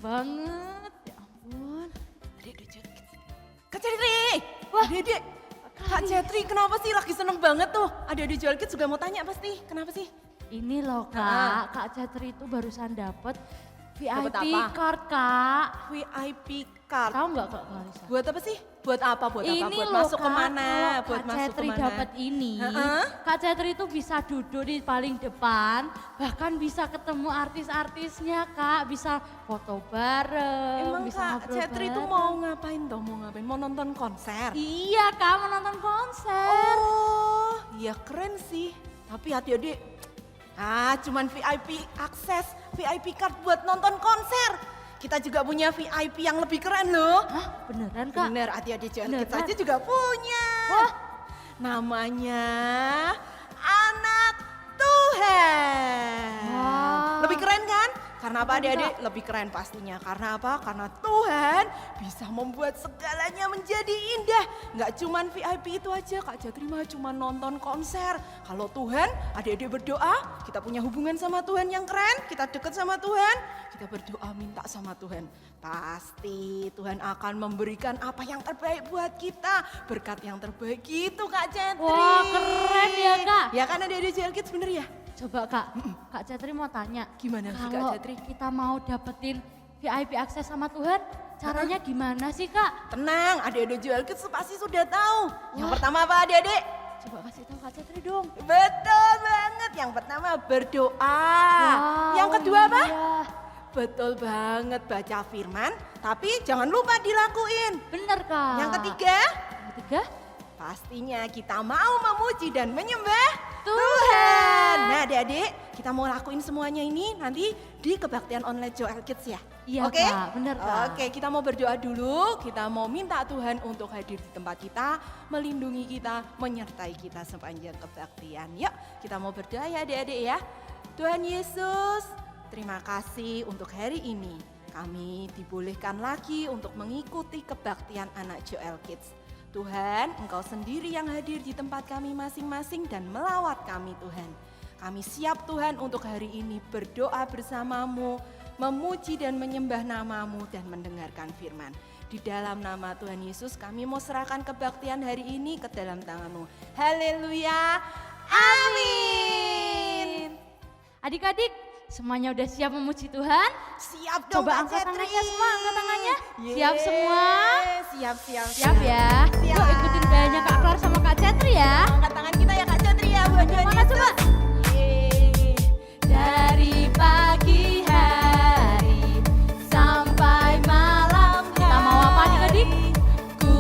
banget. Ya ampun. Kak Cetri! Wah, Dede, Kak Cetri kenapa sih lagi seneng banget tuh? Adik-adik Jual Kids juga mau tanya pasti, kenapa sih? ini loh Kak, Kak Cetri itu barusan dapet VIP Dapet apa? card Kak. VIP card. Tahu nggak Kak Clarissa? Buat apa sih? Buat apa? Buat apa? Ini Buat loh masuk Kak, kemana? kalau Buat Kak masuk Cetri kemana? dapat ini, Heeh. Kak Cetri itu bisa duduk di paling depan, bahkan bisa ketemu artis-artisnya Kak, bisa foto bareng, Emang bisa Kak ngobrol Cetri itu bareng. mau ngapain toh? Mau ngapain? Mau nonton konser? Iya Kak, mau nonton konser. Oh, ya keren sih. Tapi adik-adik, cuman VIP akses, VIP card buat nonton konser. Kita juga punya VIP yang lebih keren loh. Hah, beneran Kak? Bener, adik-adik Jual Kids Beneran? aja juga punya. Wah. Namanya Anak Tuhan. Wah. Lebih keren kan? Karena apa Keren, adik-adik? Lebih keren pastinya. Karena apa? Karena Tuhan bisa membuat segalanya menjadi indah. Nggak cuman VIP itu aja, Kak Jatri mah cuma nonton konser. Kalau Tuhan, adik-adik berdoa, kita punya hubungan sama Tuhan yang keren, kita deket sama Tuhan, kita berdoa minta sama Tuhan. Pasti Tuhan akan memberikan apa yang terbaik buat kita. Berkat yang terbaik gitu Kak Jatri. Wah, keren ya Kak. Ya kan adik-adik Jual Kids bener ya? Coba Kak, Kak Cetri mau tanya. Gimana sih, Kak Kalau Cetri? kita mau dapetin VIP akses sama Tuhan, caranya gimana sih Kak? Tenang, adik-adik Jual Kids pasti sudah tahu. Yang pertama apa adik-adik? Coba kasih tahu Kak Cetri dong. Betul banget. Yang pertama berdoa. Yang kedua apa? Iya. Betul banget baca firman, tapi jangan lupa dilakuin. Bener Kak. Yang ketiga, Yang ketiga? pastinya kita mau memuji dan menyembah Tuhan. Nah adik-adik, kita mau lakuin semuanya ini nanti di kebaktian online Joel Kids ya. Iya, Oke? Kak, bener, Kak. Oke, kita mau berdoa dulu, kita mau minta Tuhan untuk hadir di tempat kita, melindungi kita, menyertai kita sepanjang kebaktian. Yuk, kita mau berdoa ya adik-adik ya. Tuhan Yesus, terima kasih untuk hari ini. Kami dibolehkan lagi untuk mengikuti kebaktian anak Joel Kids. Tuhan, Engkau sendiri yang hadir di tempat kami masing-masing dan melawat kami Tuhan. Kami siap Tuhan untuk hari ini berdoa bersamamu, memuji dan menyembah namamu dan mendengarkan firman. Di dalam nama Tuhan Yesus kami mau serahkan kebaktian hari ini ke dalam tangan-Mu. Haleluya, amin. Adik-adik, semuanya udah siap memuji Tuhan? Siap dong Coba Kak angkat Cetri. tangannya semua, angkat tangannya. Yeay, Siap semua? Siap, siap, Siap ya? Siap. Yuk ikutin gayanya Kak Clar sama Kak Cetri ya. Angkat tangan kita ya Kak Cetri ya buat Tuhan Gimana Yesus. coba? Yeay. Dari pagi hari sampai malam. Kita mau apa adik-adik? Ku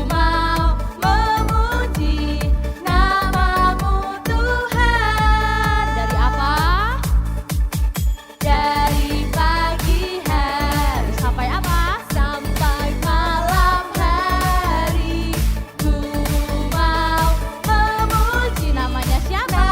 mau memuji namamu Tuhan. Dari apa? Dari pagi hari sampai apa? Sampai malam hari. Ku mau memuji namanya siapa?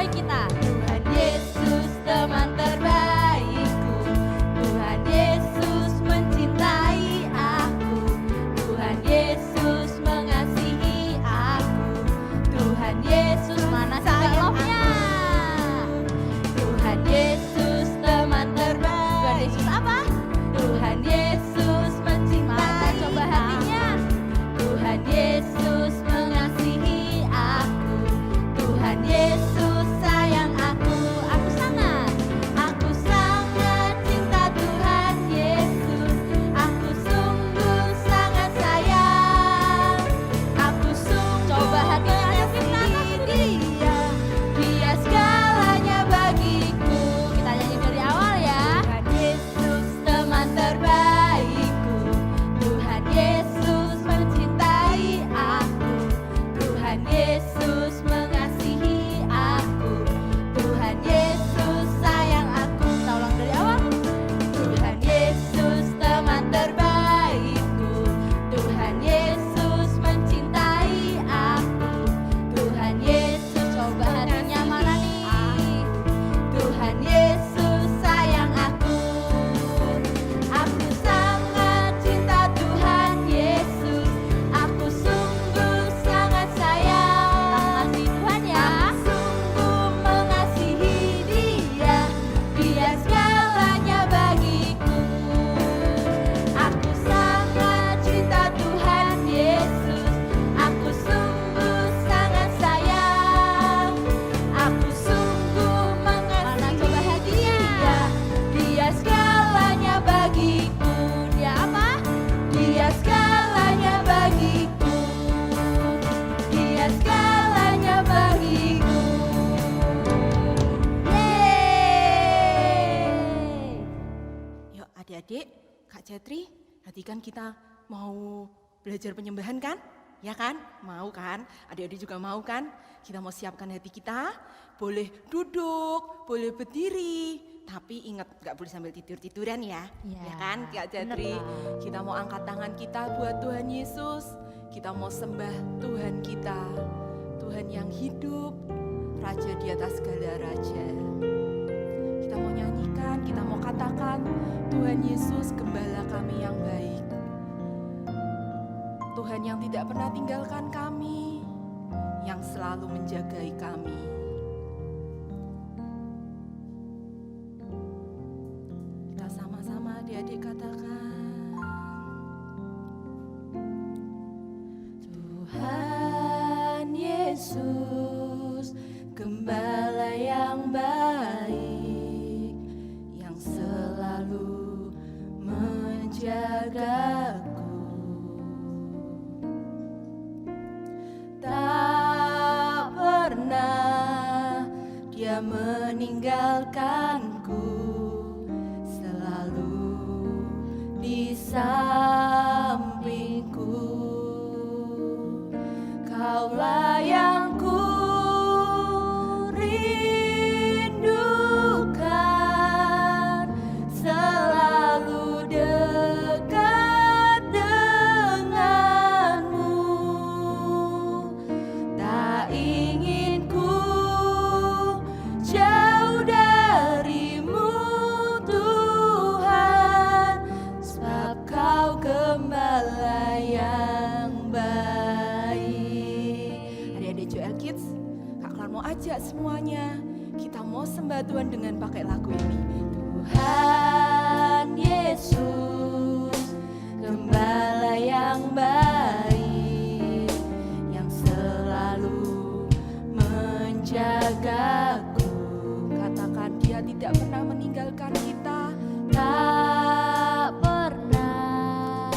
Mari kita. Tuhan Yesus teman terbaikku, Tuhan Yesus mencintai aku, Tuhan Yesus mengasihi aku, Tuhan Yesus Mana juga sayang love-nya? aku. Tuhan Yesus teman terbaik. Tuhan Yesus apa? Tuhan Yesus mencintai Mana coba hatinya? Tuhan Yesus mengasihi aku, Tuhan Yesus sayang aku. Aku sangat cinta Tuhan Yesus, aku sungguh sangat sayang, aku sungguh Coba hatinya, ayo kita mengasihi kasih diri. Dia segalanya bagiku. Kita nyanyi dari awal ya. Tuhan Yesus teman terbaikku, Tuhan Yesus mencintai aku, Tuhan Yesus mengasihi aku, Tuhan Yesus sayang aku. Kita ulang dari awal. Tuhan Yesus teman terbaikku, Tuhan Yesus mencintai aku, Tuhan Yesus Coba hatinya mana nih? Tuhan Yesus sayang aku. Aku sangat cinta Tuhan Yesus, aku sungguh sangat sayang. Kasih Tuhan ya. Aku sungguh mengasihi Dia, Dia segalanya bagiku. Aku sangat cinta Tuhan Yesus, aku sungguh sangat sayang. Aku sungguh Mana coba mengasihi hatinya? Dia, Dia segalanya bagiku. Dia apa? Dia segalanya bagiku, Dia segalanya bagiku. Yeay. Yuk adik-adik, Kak Cetri, nanti kan kita mau belajar penyembahan kan? Ya kan? Mau kan? Adik-adik juga mau kan? Kita mau siapkan hati kita, boleh duduk, boleh berdiri, tapi ingat gak boleh sambil tidur-tiduran ya. Iya, Ya kan Kak bener Cetri? dong. Kita mau angkat tangan kita buat Tuhan Yesus. Kita mau sembah Tuhan kita, Tuhan yang hidup, Raja di atas segala raja. Kita mau nyanyikan, kita mau katakan, Tuhan Yesus gembala kami yang baik. Tuhan yang tidak pernah tinggalkan kami, yang selalu menjagai kami. Kita sama-sama adik-adik katakan, Tuhan Yesus, gembala yang baik, yang selalu menjagaku. Tak pernah Dia meninggalkanku, selalu di sampingku. Kaulah yang ku rindukan, selalu dekat denganmu. Tak ingin ku jauh darimu Tuhan, sebab Kau gembala yang baik. Adik-adik Joel Kids, Kak Klar mau ajak semuanya, kita mau sembah Tuhan dengan pakai lagu ini. Tuhan Yesus, gembala yang baik, yang selalu menjagaku. Katakan, Dia tidak pernah meninggalkan kita. Tak pernah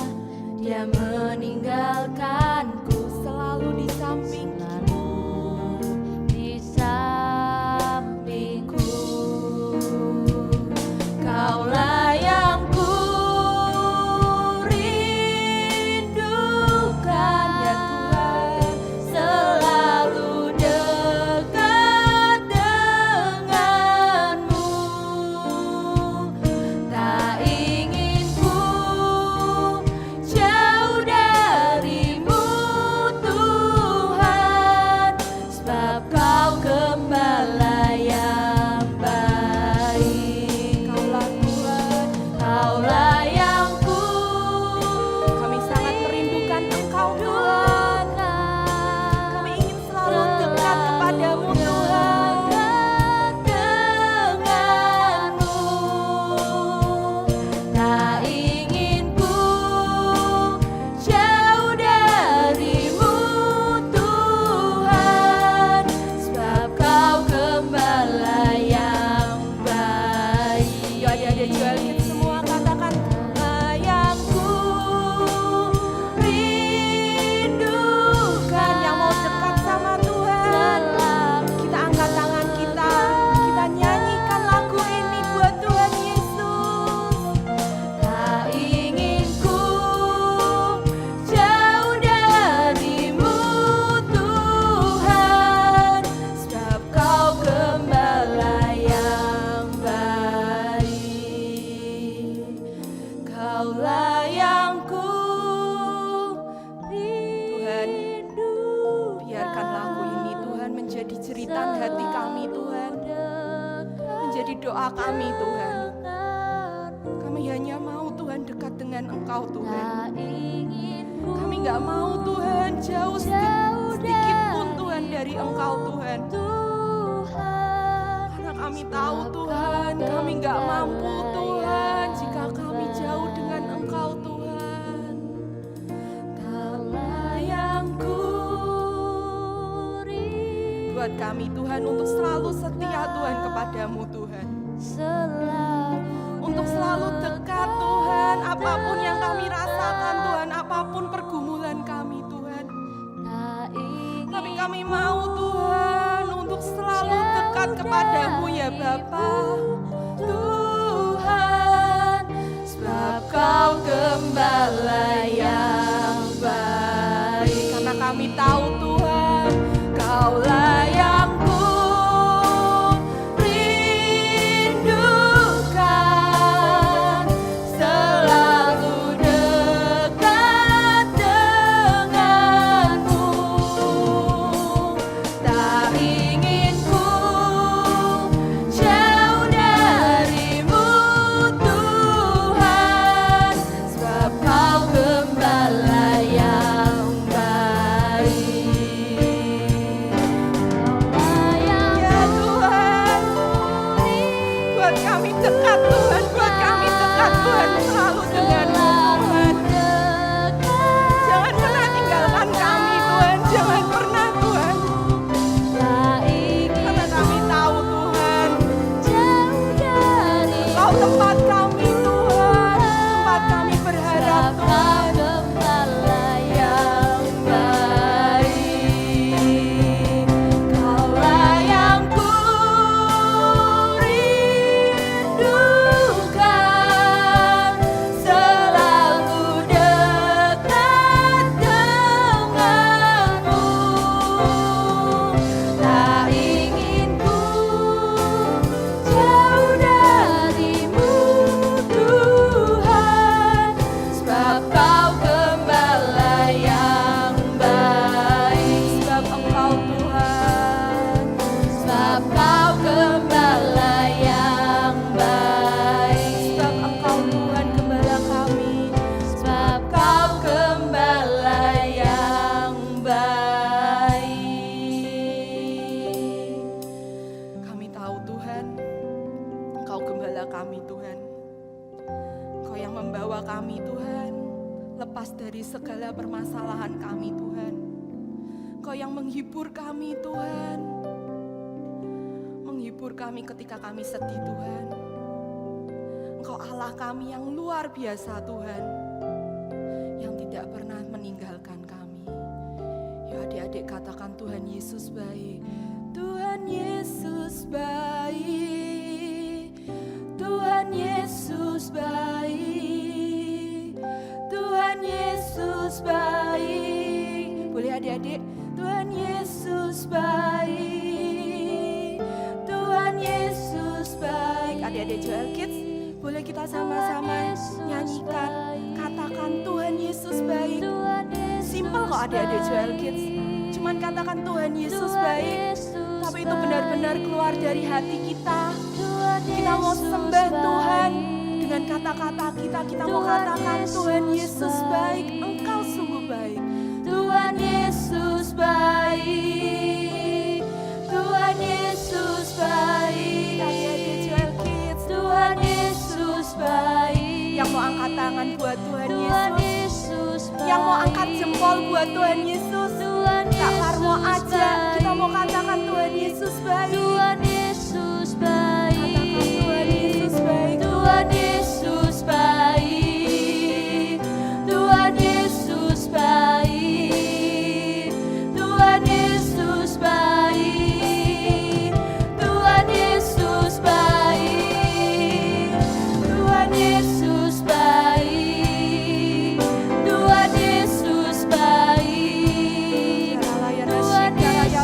Dia meninggalkanku, selalu di sampingku. Di sampingku. Kaulah yang ku rindukan, ya Tuhan, selalu dekat denganmu. Tak ingin ku jauh darimu Tuhan, sebab Kau gembala sulitan hati kami Tuhan, menjadi doa kami Tuhan. Kami hanya mau Tuhan dekat dengan Engkau Tuhan. Kami gak mau Tuhan jauh sedikit pun Tuhan dari Engkau Tuhan. Karena kami tahu Tuhan, kami gak mampu Tuhan jika kami jauh dengan Engkau Tuhan. Buat kami Tuhan untuk selalu setia Tuhan kepadamu Tuhan. Untuk selalu dekat Tuhan, apapun yang kami rasakan Tuhan, apapun pergumulan kami Tuhan. Tapi kami mau Tuhan untuk selalu dekat kepadamu ya Bapa. Tuhan, sebab Kau gembala yang baik. Karena kami tahu Tuhan, Kaulah yang ku rindukan, selalu dekat denganmu. Tak ingin ku jauh darimu Tuhan, sebab Kau gembala yang baik. Kami dekat Tuhan, buat kami dekat Tuhan, selalu denganmu Tuhan. Jangan pernah tinggalkan kami Tuhan, jangan pernah Tuhan. Karena kami tahu Tuhan, Kau tempat kami Tuhan, tempat kami berharap Tuhan. Yang baik, Kaulah yang ku rindukan, selalu dekat denganmu. Tak ingin ku jauh darimu Tuhan, sebab Kau gembala yang baik. Sebab Engkau Tuhan, sebab Kau gembala yang baik. Sebab Engkau Tuhan gembala kami, sebab Kau gembala yang baik. Kami tahu Tuhan, Engkau gembala kami Tuhan. Engkau yang membawa kami Tuhan, lepas dari segala permasalahan kami Tuhan. Engkau yang menghibur kami Tuhan, menghibur kami ketika kami sedih Tuhan. Engkau Allah kami yang luar biasa Tuhan, yang tidak pernah meninggalkan kami. Ya adik-adik katakan Tuhan Yesus baik. Tuhan Yesus baik, Tuhan Yesus baik, Tuhan Yesus baik. Boleh adik-adik? Tuhan Yesus baik, Tuhan Yesus baik. Adik-adik Joel Kids, boleh kita sama-sama nyanyikan, katakan Tuhan Yesus baik. Simple kok adik-adik Joel Kids, cuman katakan Tuhan Yesus baik, tapi itu benar-benar keluar dari hati kita. Kita mau sembah Tuhan dengan kata-kata kita, kita mau katakan Tuhan Yesus baik, Engkau sungguh baik. Tuhan Yesus baik, Tuhan Yesus baik. Adik-adik Joel Kids, Tuhan Yesus baik. Yang mau angkat tangan buat Tuhan Yesus, yang mau angkat jempol buat Tuhan Yesus, Kak Karmo aja, kita mau katakan Tuhan Yesus baik. Tuhan Yesus baik, katakan Tuhan Yesus baik. Tuhan Yesus baik, Tuhan Yesus baik, Tuhan Yesus baik, Tuhan Yesus baik, Tuhan Yesus baik, Tuhan Yesus baik, Tuhan Yesus baik.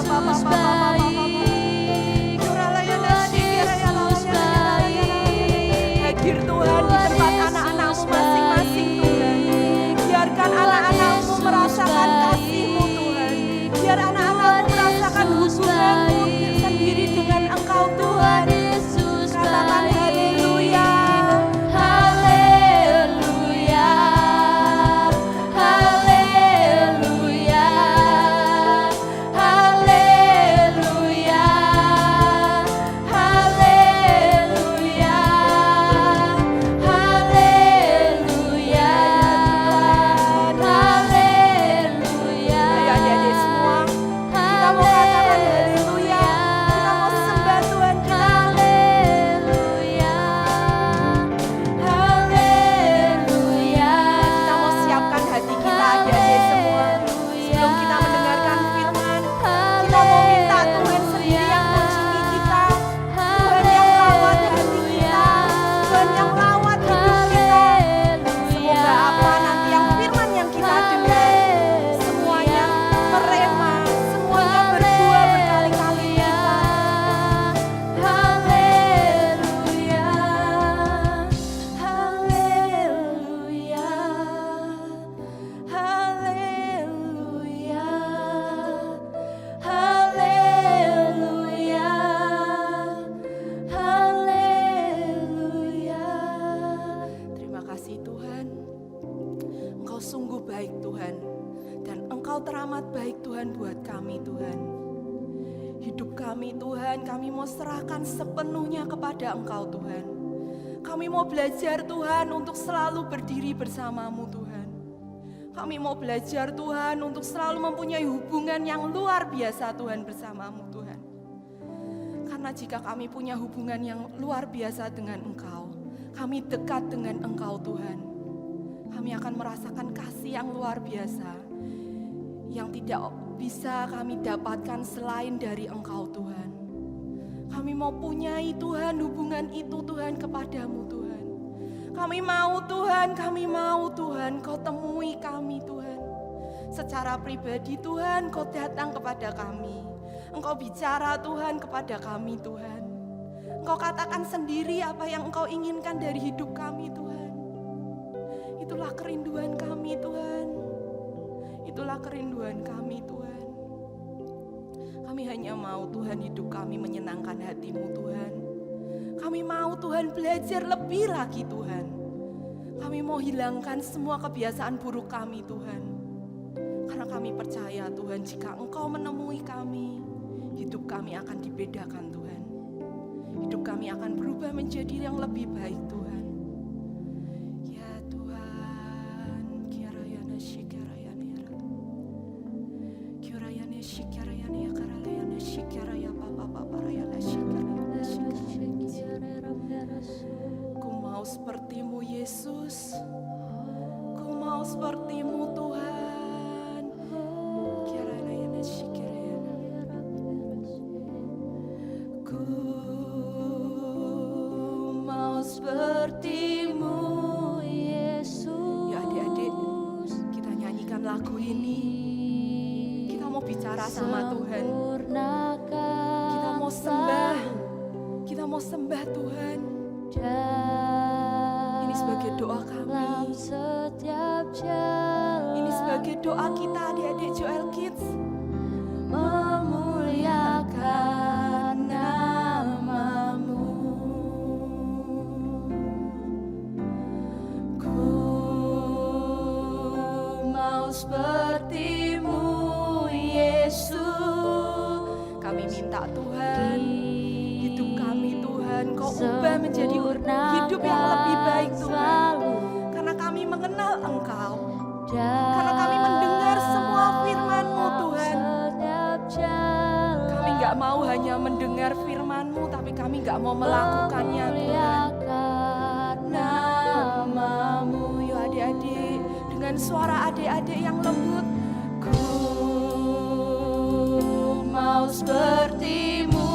Hidup kami Tuhan, kami mau serahkan sepenuhnya kepada Engkau Tuhan. Kami mau belajar Tuhan untuk selalu berdiri bersama-Mu Tuhan. Kami mau belajar Tuhan untuk selalu mempunyai hubungan yang luar biasa Tuhan bersama-Mu Tuhan. Karena jika kami punya hubungan yang luar biasa dengan Engkau, kami dekat dengan Engkau Tuhan, kami akan merasakan kasih yang luar biasa, yang tidak bisa kami dapatkan selain dari Engkau Tuhan. Kami mau punyai Tuhan hubungan itu Tuhan kepadamu Tuhan. Kami mau Tuhan, Kau temui kami Tuhan. Secara pribadi Tuhan, Kau datang kepada kami. Engkau bicara Tuhan kepada kami Tuhan. Engkau katakan sendiri apa yang Engkau inginkan dari hidup kami Tuhan. Itulah kerinduan kami Tuhan. Itulah kerinduan kami Tuhan. Kami hanya mau Tuhan hidup kami menyenangkan hati-Mu Tuhan. Kami mau Tuhan belajar lebih lagi Tuhan. Kami mau hilangkan semua kebiasaan buruk kami Tuhan. Karena kami percaya Tuhan, jika Engkau menemui kami, hidup kami akan dibedakan Tuhan. Hidup kami akan berubah menjadi yang lebih baik Tuhan. Ya Tuhan, kirayana shikarayana ya kirayana shikarayana ya karayana shikaraya papa parayana shikarayana shikarayana. Ku mau seperti-Mu Yesus, ku mau seperti-Mu Tuhan. Kirayana shikarayana. Ku mau seperti-Mu Yesus. Ya adik-adik, kita nyanyikan lagu ini. Kita mau bicara sama Tuhan. Kita mau sembah. Kita mau sembah Tuhan. Ini sebagai doa kami. Ini sebagai doa kita adik-adik Joel Kids. Memuliakan nama-Mu. Ku mau seperti-Mu Yesus. Kami minta Tuhan, hidup kami Tuhan, Kau ubah menjadi hidup yang lebih baik Tuhan. Karena kami mengenal Engkau, karena kami mendengar semua firman-Mu Tuhan. Kami gak mau hanya mendengar firman-Mu, tapi kami gak mau melakukannya Tuhan. Nama-Mu, yo adik-adik, dengan suara adik-adik yang lembut. Ku mau seperti-Mu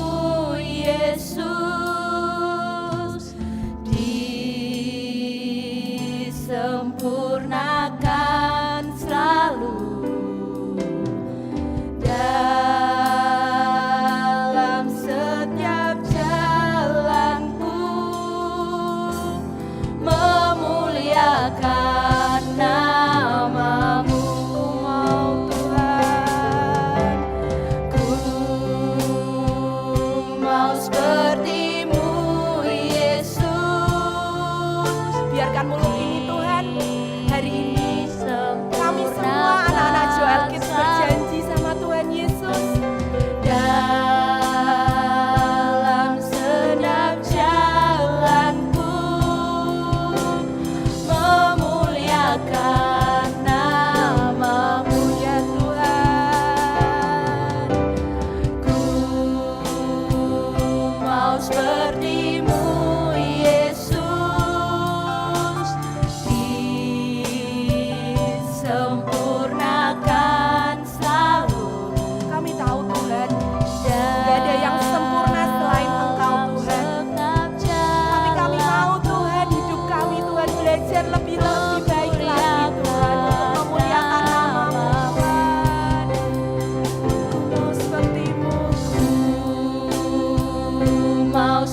Yesus, disempurnakan selalu dalam setiap jalanku, memuliakan nama-Mu. Ku mau seperti-Mu Yesus. Biarkan mulut ini Tuhan, hari ini kami semua anak-anak Joel Kids berjanji sama Tuhan Yesus. Dalam setiap jalanku, memuliakan nama-Mu ya Tuhan. Ku mau seperti-Mu Yesus, disempurnakan selalu. Kami tahu Tuhan, gak ada yang sempurna selain Engkau Tuhan. Tapi kami mau Tuhan, hidup kami Tuhan belajar lebih baik lagi Tuhan, untuk memuliakan nama-Mu Tuhan. Ku mau seperti-Mu, ku mau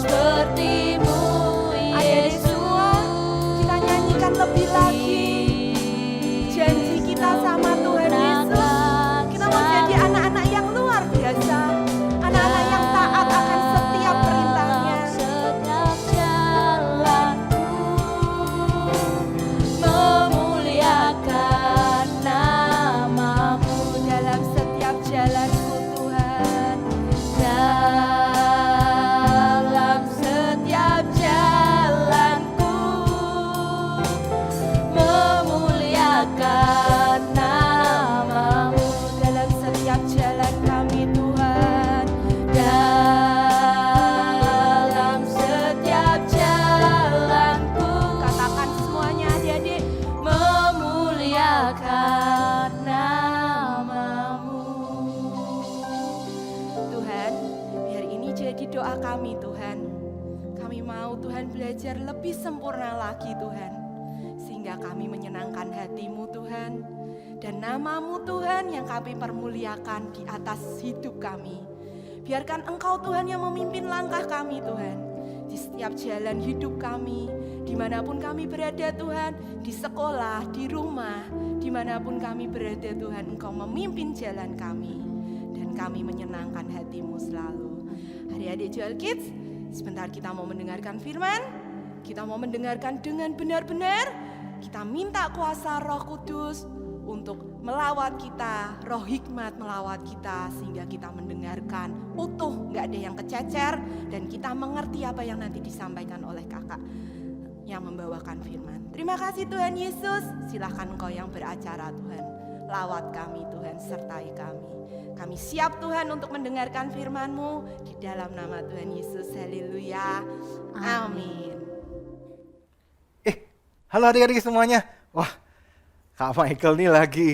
menjadi doa kami Tuhan. Kami mau Tuhan belajar lebih sempurna lagi Tuhan, sehingga kami menyenangkan hati-Mu Tuhan, dan nama-Mu Tuhan yang kami permuliakan di atas hidup kami. Biarkan Engkau Tuhan yang memimpin langkah kami Tuhan, di setiap jalan hidup kami, dimanapun kami berada Tuhan, di sekolah, di rumah, dimanapun kami berada Tuhan, Engkau memimpin jalan kami, dan kami menyenangkan hati-Mu selalu. Adik-adik Joel Kids, sebentar kita mau mendengarkan firman, kita mau mendengarkan dengan benar-benar, kita minta kuasa Roh Kudus untuk melawat kita, roh hikmat melawat kita, sehingga kita mendengarkan utuh, gak ada yang kececer, dan kita mengerti apa yang nanti disampaikan oleh kakak yang membawakan firman. Terima kasih Tuhan Yesus, silahkan Engkau yang beracara Tuhan, lawat kami Tuhan, sertai kami. Kami siap Tuhan untuk mendengarkan firman-Mu, di dalam nama Tuhan Yesus, haleluya, amin. Halo adik-adik semuanya. Wah, Kak Michael nih lagi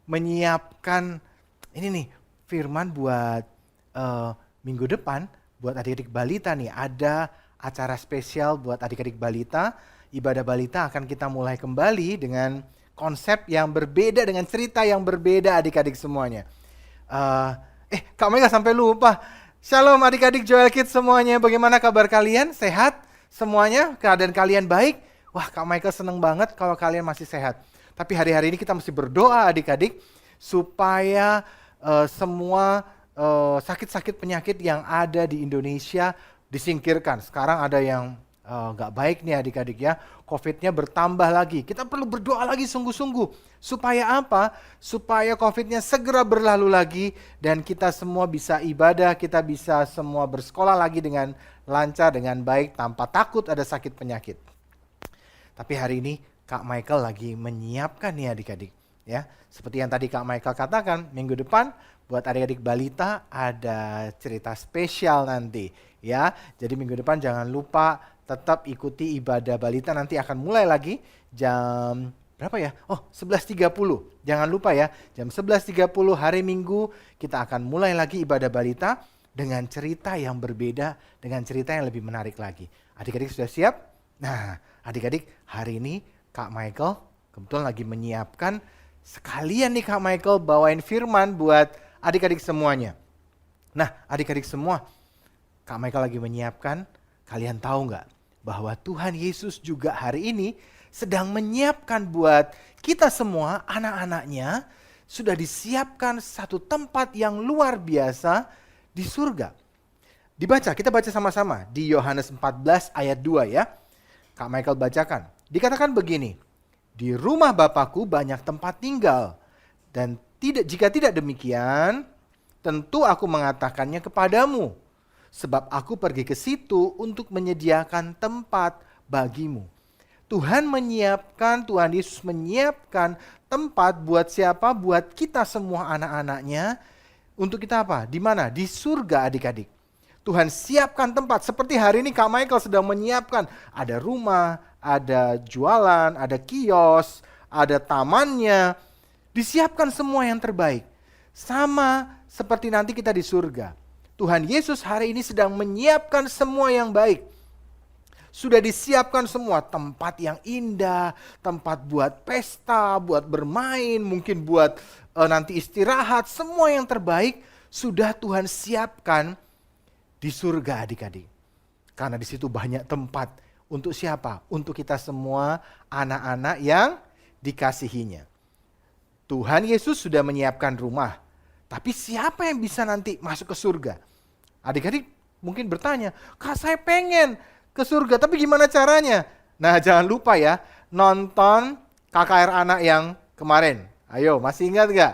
menyiapkan ini nih firman buat minggu depan buat adik-adik balita nih. Ada acara spesial buat adik-adik balita. Ibadah balita akan kita mulai kembali dengan konsep yang berbeda, dengan cerita yang berbeda adik-adik semuanya. Kak Michael sampai lupa. Shalom adik-adik Joel Kids semuanya. Bagaimana kabar kalian? Sehat semuanya? Keadaan kalian baik? Wah, Kak Michael seneng banget kalau kalian masih sehat. Tapi hari-hari ini kita mesti berdoa adik-adik supaya semua sakit-sakit penyakit yang ada di Indonesia disingkirkan. Sekarang ada yang gak baik nih adik-adik ya. COVID-nya bertambah lagi. Kita perlu berdoa lagi sungguh-sungguh. Supaya apa? Supaya COVID-nya segera berlalu lagi dan kita semua bisa ibadah, kita bisa semua bersekolah lagi dengan lancar, dengan baik, tanpa takut ada sakit penyakit. Tapi hari ini Kak Michael lagi menyiapkan nih adik-adik. Ya, seperti yang tadi Kak Michael katakan, minggu depan buat adik-adik balita ada cerita spesial nanti. Ya, jadi minggu depan jangan lupa tetap ikuti ibadah balita, nanti akan mulai lagi jam berapa ya? 11.30. Jangan lupa ya, jam 11.30 hari Minggu kita akan mulai lagi ibadah balita dengan cerita yang berbeda, dengan cerita yang lebih menarik lagi. Adik-adik sudah siap? Nah, adik-adik hari ini Kak Michael kebetulan lagi menyiapkan sekalian nih Kak Michael bawain firman buat adik-adik semuanya. Nah, adik-adik semua, Kak Michael lagi menyiapkan, kalian tahu nggak bahwa Tuhan Yesus juga hari ini sedang menyiapkan buat kita semua, anak-anaknya, sudah disiapkan satu tempat yang luar biasa di surga. Dibaca, kita baca sama-sama di Yohanes 14 ayat 2 ya. Kak Michael bacakan. Dikatakan begini, di rumah Bapakku banyak tempat tinggal, dan jika tidak demikian, tentu aku mengatakannya kepadamu, sebab aku pergi ke situ untuk menyediakan tempat bagimu. Tuhan Yesus menyiapkan tempat buat siapa? Buat kita semua anak-anaknya. Untuk kita apa? Di mana? Di surga adik-adik. Tuhan siapkan tempat. Seperti hari ini Kak Michael sedang menyiapkan. Ada rumah, ada jualan, ada kios, ada tamannya. Disiapkan semua yang terbaik. Sama seperti nanti kita di surga. Tuhan Yesus hari ini sedang menyiapkan semua yang baik. Sudah disiapkan semua tempat yang indah, tempat buat pesta, buat bermain, mungkin buat nanti istirahat, semua yang terbaik sudah Tuhan siapkan di surga adik-adik. Karena di situ banyak tempat untuk siapa? Untuk kita semua anak-anak yang dikasihinya. Tuhan Yesus sudah menyiapkan rumah, tapi siapa yang bisa nanti masuk ke surga? Adik-adik mungkin bertanya, Kak saya pengen ke surga, tapi gimana caranya? Nah jangan lupa ya, nonton KKR anak yang kemarin. Ayo, masih ingat gak?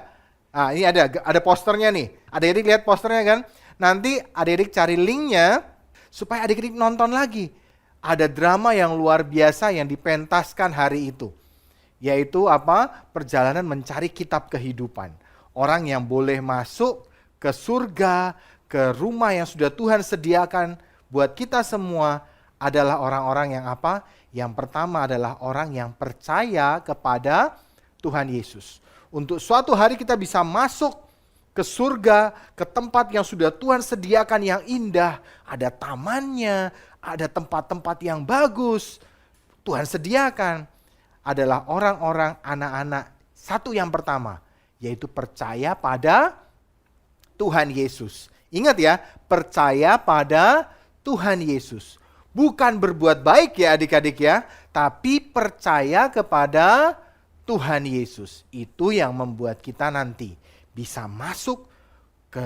Nah, ini ada posternya nih. Adik-adik lihat posternya kan? Nanti adik-adik cari linknya, supaya adik-adik nonton lagi. Ada drama yang luar biasa yang dipentaskan hari itu. Yaitu apa? Perjalanan mencari kitab kehidupan. Orang yang boleh masuk ke surga, ke rumah yang sudah Tuhan sediakan buat kita semua, adalah orang-orang yang apa? Yang pertama adalah orang yang percaya kepada Tuhan Yesus. Untuk suatu hari kita bisa masuk ke surga, ke tempat yang sudah Tuhan sediakan yang indah. Ada tamannya, ada tempat-tempat yang bagus. Tuhan sediakan adalah orang-orang anak-anak satu yang pertama, yaitu percaya pada Tuhan Yesus. Ingat ya, percaya pada Tuhan Yesus. Bukan berbuat baik ya adik-adik ya, tapi percaya kepada Tuhan Yesus. Itu yang membuat kita nanti bisa masuk ke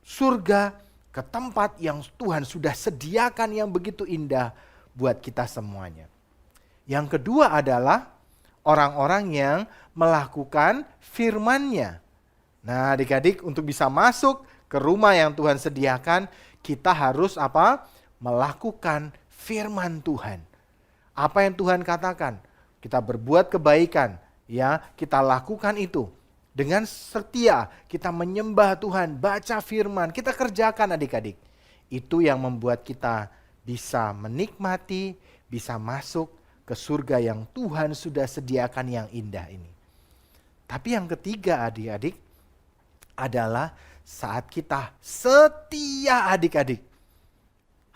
surga, ke tempat yang Tuhan sudah sediakan yang begitu indah buat kita semuanya. Yang kedua adalah orang-orang yang melakukan firman-Nya. Nah, adik-adik, untuk bisa masuk ke rumah yang Tuhan sediakan, kita harus apa? Melakukan firman Tuhan. Apa yang Tuhan katakan? Kita berbuat kebaikan, ya, kita lakukan itu. Dengan setia, kita menyembah Tuhan, baca firman, kita kerjakan adik-adik. Itu yang membuat kita bisa menikmati, bisa masuk ke surga yang Tuhan sudah sediakan yang indah ini. Tapi yang ketiga adik-adik, adalah saat kita setia adik-adik.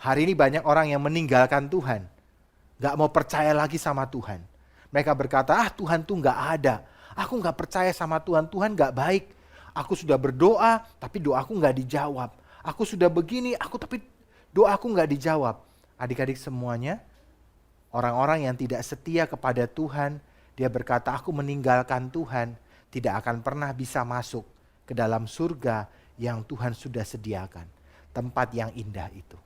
Hari ini banyak orang yang meninggalkan Tuhan. Gak mau percaya lagi sama Tuhan. Mereka berkata, Tuhan tuh gak ada. Aku gak percaya sama Tuhan, Tuhan gak baik. Aku sudah berdoa, tapi doaku gak dijawab. Aku sudah begini, tapi doaku gak dijawab. Adik-adik semuanya, orang-orang yang tidak setia kepada Tuhan, dia berkata, aku meninggalkan Tuhan, tidak akan pernah bisa masuk ke dalam surga yang Tuhan sudah sediakan. Tempat yang indah itu.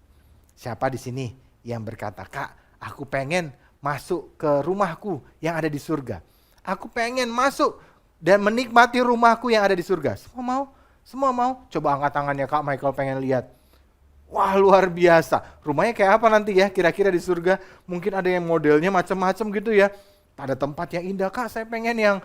Siapa di sini yang berkata, Kak, aku pengen masuk ke rumahku yang ada di surga. Aku pengen masuk dan menikmati rumahku yang ada di surga. Semua mau? Semua mau? Coba angkat tangannya Kak Michael, pengen lihat. Wah, luar biasa. Rumahnya kayak apa nanti ya kira-kira di surga? Mungkin ada yang modelnya macam-macam gitu ya. Pada tempat yang indah. Kak, saya pengen yang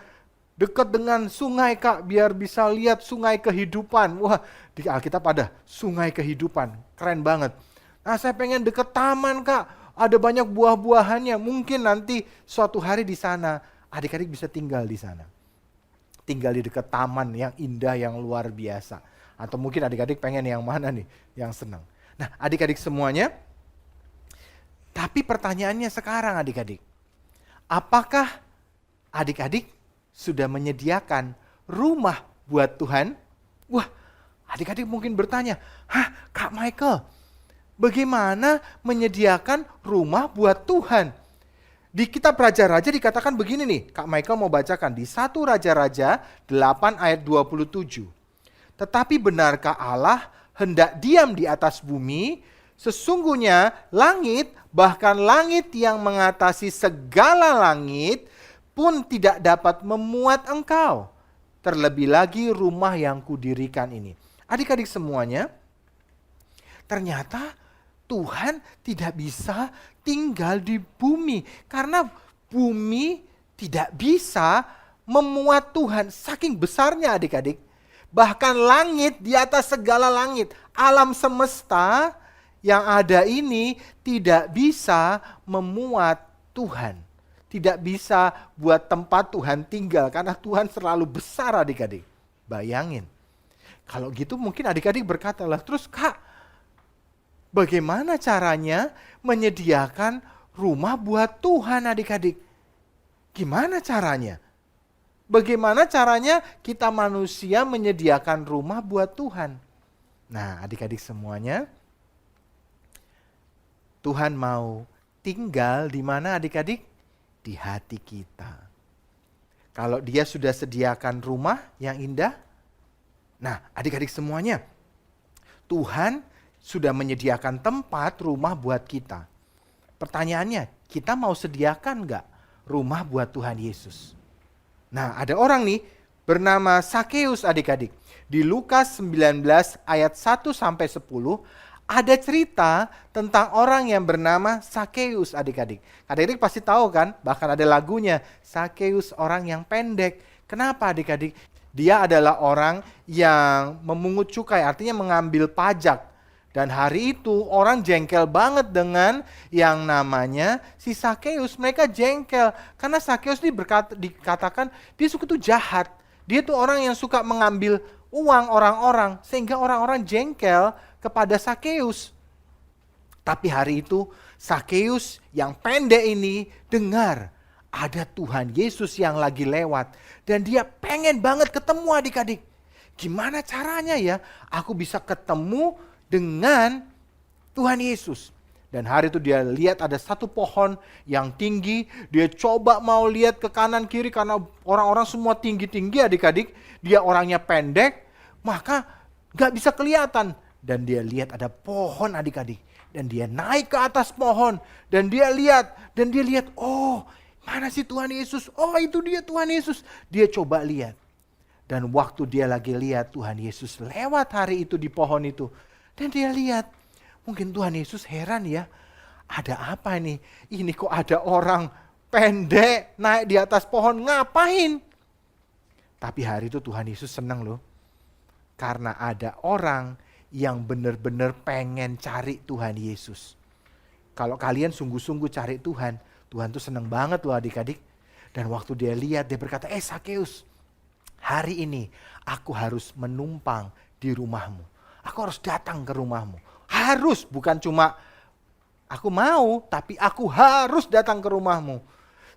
dekat dengan sungai Kak, biar bisa lihat sungai kehidupan. Wah, di Alkitab ada sungai kehidupan. Keren banget. Nah, saya pengen dekat taman Kak. Ada banyak buah-buahannya. Mungkin nanti suatu hari di sana adik-adik bisa tinggal di sana. Tinggal di dekat taman yang indah, yang luar biasa. Atau mungkin adik-adik pengen yang mana nih, yang senang. Nah, adik-adik semuanya. Tapi pertanyaannya sekarang adik-adik. Apakah adik-adik sudah menyediakan rumah buat Tuhan? Wah, adik-adik mungkin bertanya, Kak Michael, bagaimana menyediakan rumah buat Tuhan? Di kitab Raja-Raja dikatakan begini nih, Kak Michael mau bacakan di 1 Raja-Raja 8 ayat 27. Tetapi benarkah Allah hendak diam di atas bumi? Sesungguhnya langit, bahkan langit yang mengatasi segala langit pun tidak dapat memuat engkau. Terlebih lagi rumah yang kudirikan ini. Adik-adik semuanya, ternyata Tuhan tidak bisa tinggal di bumi. Karena bumi tidak bisa memuat Tuhan. Saking besarnya adik-adik. Bahkan langit di atas segala langit. Alam semesta yang ada ini tidak bisa memuat Tuhan. Tidak bisa buat tempat Tuhan tinggal. Karena Tuhan selalu besar adik-adik. Bayangin. Kalau gitu mungkin adik-adik berkata lah, terus Kak, bagaimana caranya menyediakan rumah buat Tuhan adik-adik? Gimana caranya? Bagaimana caranya kita manusia menyediakan rumah buat Tuhan? Nah, adik-adik semuanya, Tuhan mau tinggal di mana adik-adik? Di hati kita. Kalau Dia sudah sediakan rumah yang indah, nah adik-adik semuanya, Tuhan sudah menyediakan tempat rumah buat kita. Pertanyaannya, kita mau sediakan nggak rumah buat Tuhan Yesus? Nah, ada orang nih bernama Sakeus adik-adik. Di Lukas 19 ayat 1-10 ada cerita tentang orang yang bernama Sakeus adik-adik. Adik-adik pasti tahu kan, bahkan ada lagunya, Sakeus orang yang pendek. Kenapa adik-adik? Dia adalah orang yang memungut cukai, artinya mengambil pajak. Dan hari itu orang jengkel banget dengan yang namanya si Sakeus. Mereka jengkel karena Sakeus ini dikatakan dia suka tuh jahat. Dia tuh orang yang suka mengambil uang orang-orang sehingga orang-orang jengkel kepada Sakeus. Tapi hari itu Sakeus yang pendek ini dengar ada Tuhan Yesus yang lagi lewat dan dia pengen banget ketemu adik-adik. Gimana caranya ya aku bisa ketemu dengan Tuhan Yesus? Dan hari itu dia lihat ada satu pohon yang tinggi. Dia coba mau lihat ke kanan kiri karena orang-orang semua tinggi-tinggi adik-adik. Dia orangnya pendek, maka gak bisa kelihatan. Dan dia lihat ada pohon adik-adik. Dan dia naik ke atas pohon. Dan dia lihat, oh mana sih Tuhan Yesus? Oh itu dia Tuhan Yesus. Dia coba lihat. Dan waktu dia lagi lihat Tuhan Yesus lewat hari itu di pohon itu. Dan dia lihat. Mungkin Tuhan Yesus heran ya, ada apa nih? Ini kok ada orang pendek naik di atas pohon, ngapain? Tapi hari itu Tuhan Yesus senang loh. Karena ada orang yang benar-benar pengen cari Tuhan Yesus. Kalau kalian sungguh-sungguh cari Tuhan, Tuhan tuh senang banget loh adik-adik. Dan waktu dia lihat, dia berkata, Sakeus, hari ini aku harus menumpang di rumahmu. Aku harus datang ke rumahmu. Harus, bukan cuma aku mau, tapi aku harus datang ke rumahmu.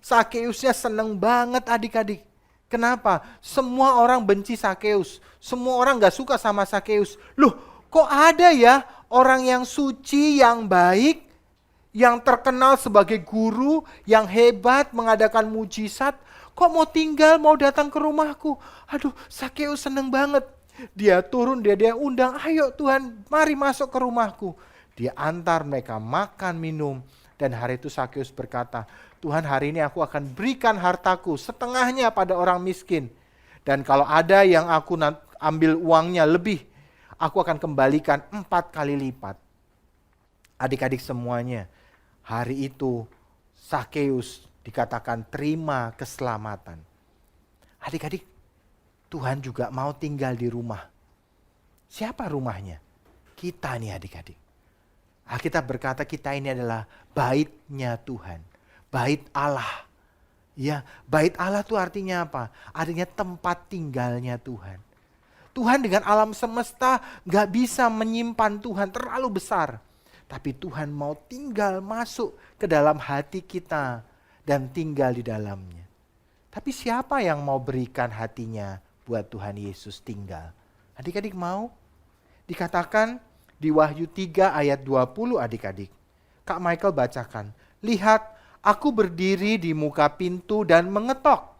Sakeusnya seneng banget adik-adik. Kenapa? Semua orang benci Sakeus. Semua orang gak suka sama Sakeus. Loh, kok ada ya orang yang suci, yang baik, yang terkenal sebagai guru, yang hebat, mengadakan mujizat, kok mau tinggal, mau datang ke rumahku? Aduh, Sakeus seneng banget. Dia turun, dia undang, ayo Tuhan, mari masuk ke rumahku. Dia antar mereka makan, minum. Dan hari itu Sakeus berkata, Tuhan hari ini aku akan berikan hartaku setengahnya pada orang miskin. Dan kalau ada yang aku ambil uangnya lebih, aku akan kembalikan 4 kali lipat. Adik-adik semuanya, hari itu Sakeus dikatakan terima keselamatan. Adik-adik, Tuhan juga mau tinggal di rumah. Siapa rumahnya? Kita nih adik-adik. Alkitab berkata kita ini adalah baitnya Tuhan. Bait Allah. Ya, bait Allah itu artinya apa? Artinya tempat tinggalnya Tuhan. Tuhan dengan alam semesta gak bisa menyimpan Tuhan terlalu besar. Tapi Tuhan mau tinggal masuk ke dalam hati kita dan tinggal di dalamnya. Tapi siapa yang mau berikan hatinya buat Tuhan Yesus tinggal? Adik-adik mau? Dikatakan di Wahyu 3 ayat 20 adik-adik. Kak Michael bacakan. Lihat, aku berdiri di muka pintu dan mengetok.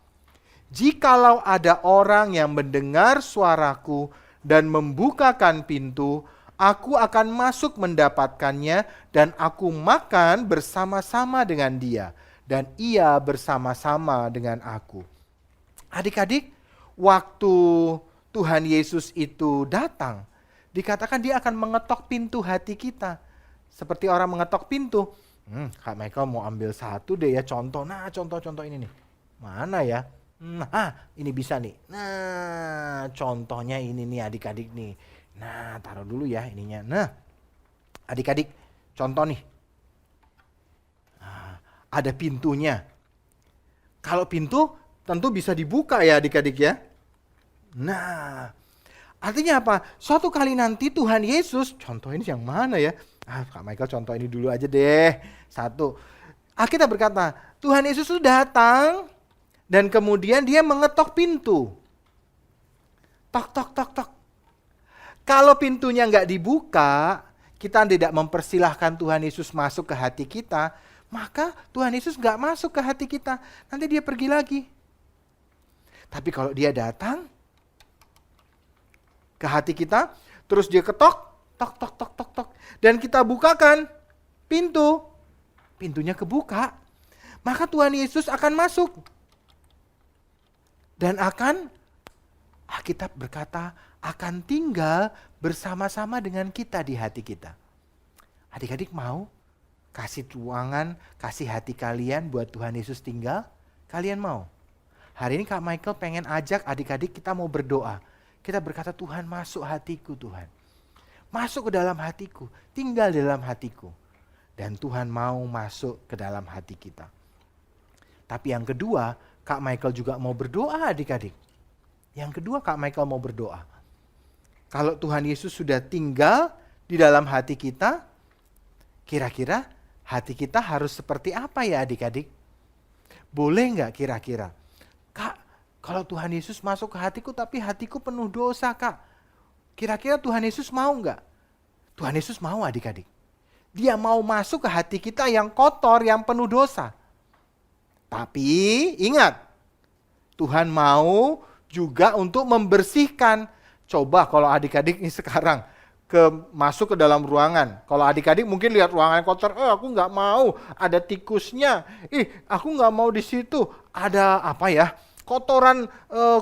Jikalau ada orang yang mendengar suaraku dan membukakan pintu, aku akan masuk mendapatkannya dan aku makan bersama-sama dengan dia. Dan ia bersama-sama dengan aku. Adik-adik, waktu Tuhan Yesus itu datang, dikatakan dia akan mengetok pintu hati kita. Seperti orang mengetok pintu. Kak Michael mau ambil satu deh ya contoh. Nah contoh-contoh ini nih. Mana ya? Nah ini bisa nih. Nah contohnya ini nih adik-adik nih. Nah taruh dulu ya ininya. Nah adik-adik contoh nih. Nah, ada pintunya. Kalau pintu tentu bisa dibuka ya adik-adik ya. Nah, artinya apa? Suatu kali nanti Tuhan Yesus, contoh ini yang mana ya? Kak Michael contoh ini dulu aja deh. Satu. Alkitab berkata, Tuhan Yesus itu datang dan kemudian dia mengetok pintu. Tok, tok, tok, tok. Kalau pintunya nggak dibuka, kita tidak mempersilahkan Tuhan Yesus masuk ke hati kita, maka Tuhan Yesus nggak masuk ke hati kita. Nanti dia pergi lagi. Tapi kalau dia datang ke hati kita, terus dia ketok, tok, tok, tok, tok, tok. Dan kita bukakan pintu, pintunya kebuka. Maka Tuhan Yesus akan masuk. Dan akan, Alkitab berkata, akan tinggal bersama-sama dengan kita di hati kita. Adik-adik mau kasih ruangan, kasih hati kalian buat Tuhan Yesus tinggal? Kalian mau? Hari ini Kak Michael pengen ajak adik-adik kita mau berdoa. Kita berkata, Tuhan masuk hatiku Tuhan. Masuk ke dalam hatiku, tinggal di dalam hatiku. Dan Tuhan mau masuk ke dalam hati kita. Tapi yang kedua, Kak Michael juga mau berdoa adik-adik. Yang kedua Kak Michael mau berdoa. Kalau Tuhan Yesus sudah tinggal di dalam hati kita, kira-kira hati kita harus seperti apa ya adik-adik? Boleh nggak kira-kira? Kak, kalau Tuhan Yesus masuk ke hatiku tapi hatiku penuh dosa, Kak. Kira-kira Tuhan Yesus mau nggak? Tuhan Yesus mau adik-adik. Dia mau masuk ke hati kita yang kotor, yang penuh dosa. Tapi ingat, Tuhan mau juga untuk membersihkan. Coba kalau adik-adik ini sekarang masuk ke dalam ruangan. Kalau adik-adik mungkin lihat ruangan kotor, aku nggak mau, ada tikusnya. Aku nggak mau di situ. Ada apa ya? Kotoran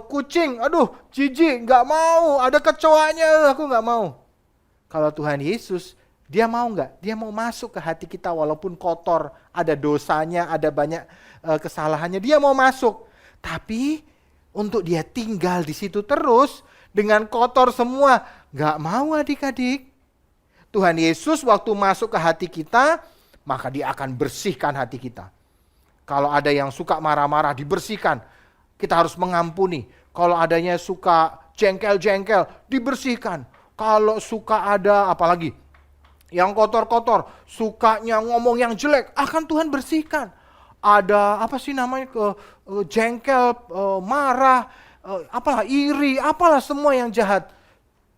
kucing, aduh jijik, nggak mau. Ada kecoanya, aku nggak mau. Kalau Tuhan Yesus, dia mau nggak? Dia mau masuk ke hati kita walaupun kotor, ada dosanya, ada banyak kesalahannya. Dia mau masuk. Tapi untuk dia tinggal di situ terus dengan kotor semua, nggak mau adik-adik. Tuhan Yesus waktu masuk ke hati kita, maka dia akan bersihkan hati kita. Kalau ada yang suka marah-marah, dibersihkan. Kita harus mengampuni. Kalau adanya suka jengkel-jengkel, dibersihkan. Kalau suka ada apalagi yang kotor-kotor, sukanya ngomong yang jelek, akan Tuhan bersihkan. Ada apa sih namanya jengkel, marah, apalah iri, apalah semua yang jahat.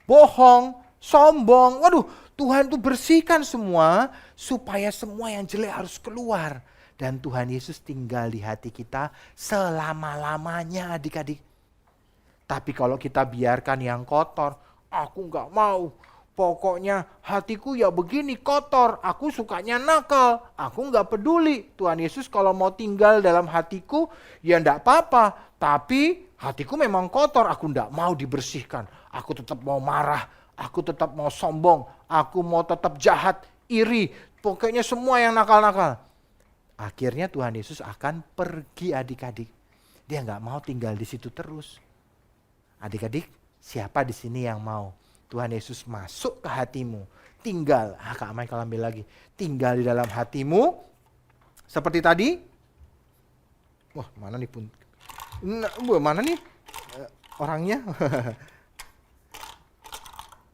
Bohong, sombong. Waduh, Tuhan tuh bersihkan semua supaya semua yang jelek harus keluar. Dan Tuhan Yesus tinggal di hati kita selama-lamanya adik-adik. Tapi kalau kita biarkan yang kotor, aku nggak mau. Pokoknya hatiku ya begini kotor, aku sukanya nakal, aku nggak peduli. Tuhan Yesus kalau mau tinggal dalam hatiku ya nggak apa-apa. Tapi hatiku memang kotor, aku nggak mau dibersihkan. Aku tetap mau marah, aku tetap mau sombong, aku mau tetap jahat, iri. Pokoknya semua yang nakal-nakal. Akhirnya Tuhan Yesus akan pergi adik-adik. Dia nggak mau tinggal di situ terus. Adik-adik, siapa di sini yang mau Tuhan Yesus masuk ke hatimu, tinggal, Kak Michael ambil lagi, tinggal di dalam hatimu, seperti tadi. Wah, mana nih pun, mana nih orangnya?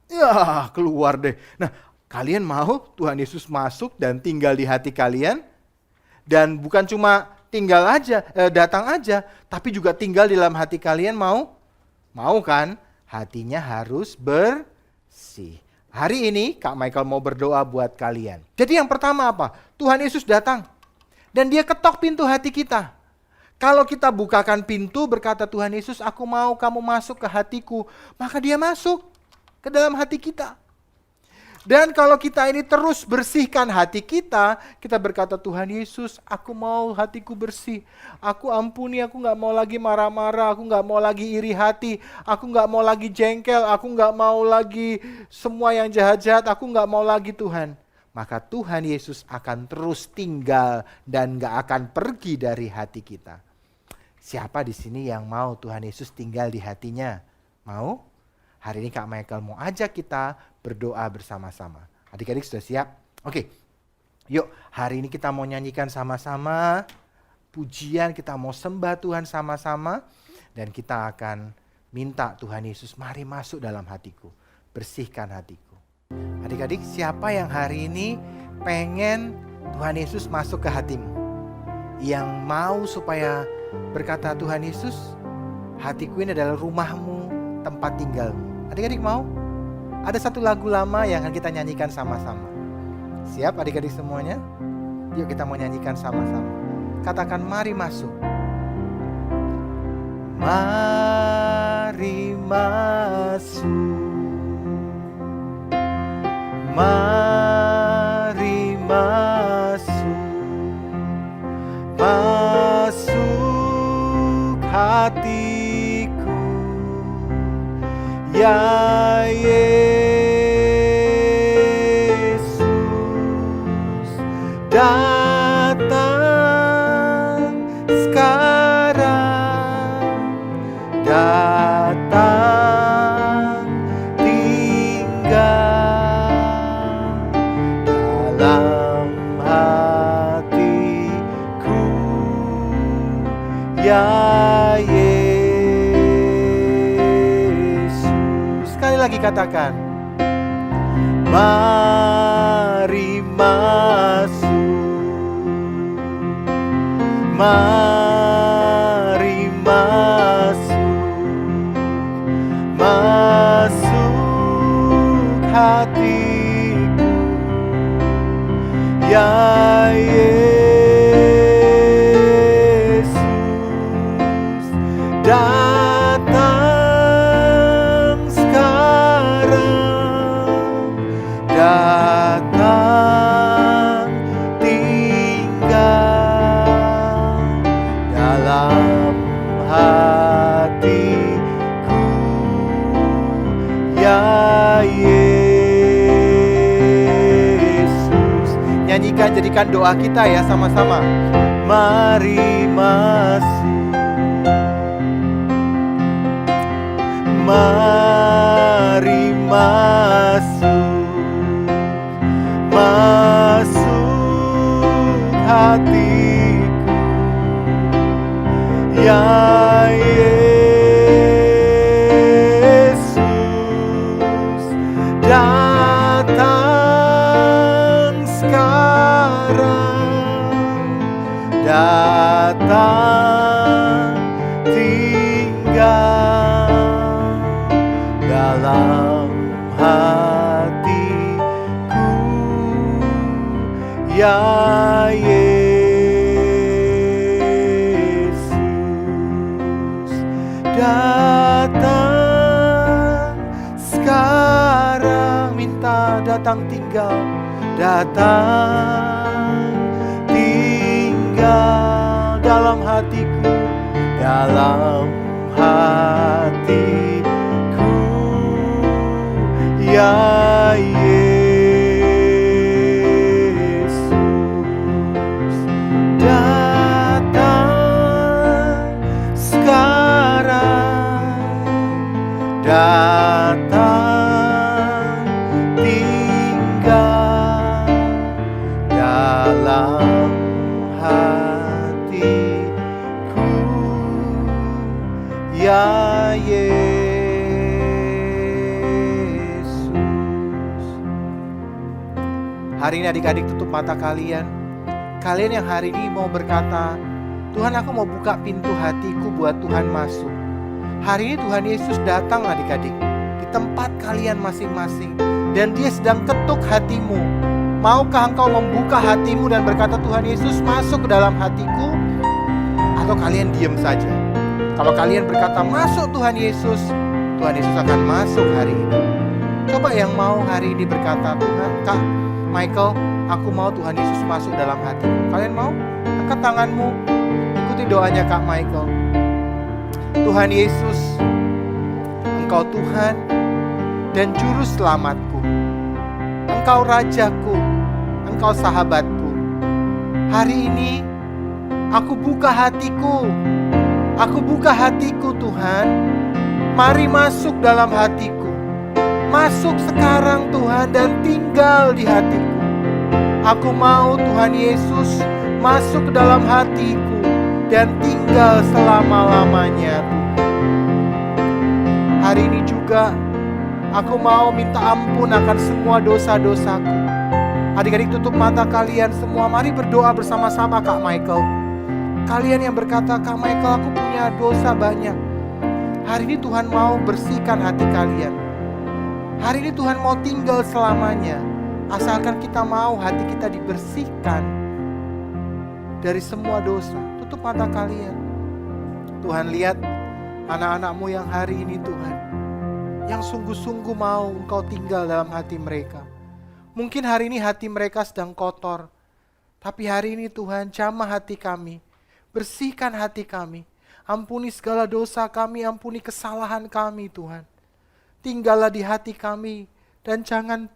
Ya, keluar deh. Nah, kalian mau Tuhan Yesus masuk dan tinggal di hati kalian? Dan bukan cuma tinggal aja, datang aja, tapi juga tinggal di dalam hati kalian mau? Mau kan? Hatinya harus bersih. Hari ini Kak Michael mau berdoa buat kalian. Jadi yang pertama apa? Tuhan Yesus datang. Dan dia ketok pintu hati kita. Kalau kita bukakan pintu berkata Tuhan Yesus, aku mau kamu masuk ke hatiku. Maka dia masuk ke dalam hati kita. Dan kalau kita ini terus bersihkan hati kita, kita berkata Tuhan Yesus, aku mau hatiku bersih. Aku ampuni, aku gak mau lagi marah-marah, aku gak mau lagi iri hati, aku gak mau lagi jengkel, aku gak mau lagi semua yang jahat-jahat, aku gak mau lagi Tuhan. Maka Tuhan Yesus akan terus tinggal dan gak akan pergi dari hati kita. Siapa di sini yang mau Tuhan Yesus tinggal di hatinya? Mau? Hari ini Kak Michael mau ajak kita berdoa bersama-sama. Adik-adik sudah siap? Oke, yuk hari ini kita mau nyanyikan sama-sama pujian, kita mau sembah Tuhan sama-sama. Dan kita akan minta Tuhan Yesus mari masuk dalam hatiku, bersihkan hatiku. Adik-adik siapa yang hari ini pengen Tuhan Yesus masuk ke hatimu? Yang mau supaya berkata Tuhan Yesus, hatiku ini adalah rumahmu, tempat tinggalmu. Adik-adik mau? Ada satu lagu lama yang akan kita nyanyikan sama-sama. Siap adik-adik semuanya? Yuk kita mau nyanyikan sama-sama. Katakan mari masuk. Mari masuk. Mari masuk. Masuk hatiku. Ya Yesus, datang sekarang, datang tinggal dalam hatiku, ya Yesus. katakan. Mari masuk, mari masuk, masuk hatiku, ya Yesus, datang sekarang, datang tinggal dalam hatiku, ya Yesus. Nyanyikan, jadikan doa kita ya sama-sama. Mari masuk, mari masuk, masuk hatiku, ya Yesus, datang sekarang, datang tinggal dalam hatiku, ya Yesus, datang sekarang. Minta datang tinggal, datang tinggal dalam hatiku, dalam hatiku, ya Yesus, datang sekarang, datang tinggal dalam hatiku, ya Yesus. Hari ini adik-adik tutup mata kalian. Kalian yang hari ini mau berkata, Tuhan, aku mau buka pintu hatiku buat Tuhan masuk. Hari ini Tuhan Yesus datang adik-adik di tempat kalian masing-masing, dan Dia sedang ketuk hatimu. Maukah engkau membuka hatimu dan berkata, Tuhan Yesus masuk ke dalam hatiku? Atau kalian diam saja? Kalau kalian berkata, masuk Tuhan Yesus, Tuhan Yesus akan masuk hari ini. Coba yang mau hari ini berkata, Tuhan, Kak Michael, aku mau Tuhan Yesus masuk dalam hatiku. Kalian mau? Angkat tanganmu, ikuti doanya Kak Michael. Tuhan Yesus, Engkau Tuhan dan Juru Selamatku. Engkau Rajaku, Engkau sahabatku. Hari ini aku buka hatiku. Aku buka hatiku Tuhan. Mari masuk dalam hatiku. Masuk sekarang Tuhan dan tinggal di hatiku. Aku mau Tuhan Yesus masuk ke dalam hatiku dan tinggal selama-lamanya. Hari ini juga aku mau minta ampun akan semua dosa-dosaku. Adik-adik tutup mata kalian semua. Mari berdoa bersama-sama Kak Michael. Kalian yang berkata, Kak Michael, aku punya dosa banyak. Hari ini Tuhan mau bersihkan hati kalian. Hari ini Tuhan mau tinggal selamanya. Asalkan kita mau hati kita dibersihkan dari semua dosa. Tutup mata kalian. Tuhan, lihat anak-anak-Mu yang hari ini Tuhan, yang sungguh-sungguh mau Engkau tinggal dalam hati mereka. Mungkin hari ini hati mereka sedang kotor, tapi hari ini Tuhan, jamah hati kami, bersihkan hati kami, ampuni segala dosa kami, ampuni kesalahan kami Tuhan. Tinggallah di hati kami, dan jangan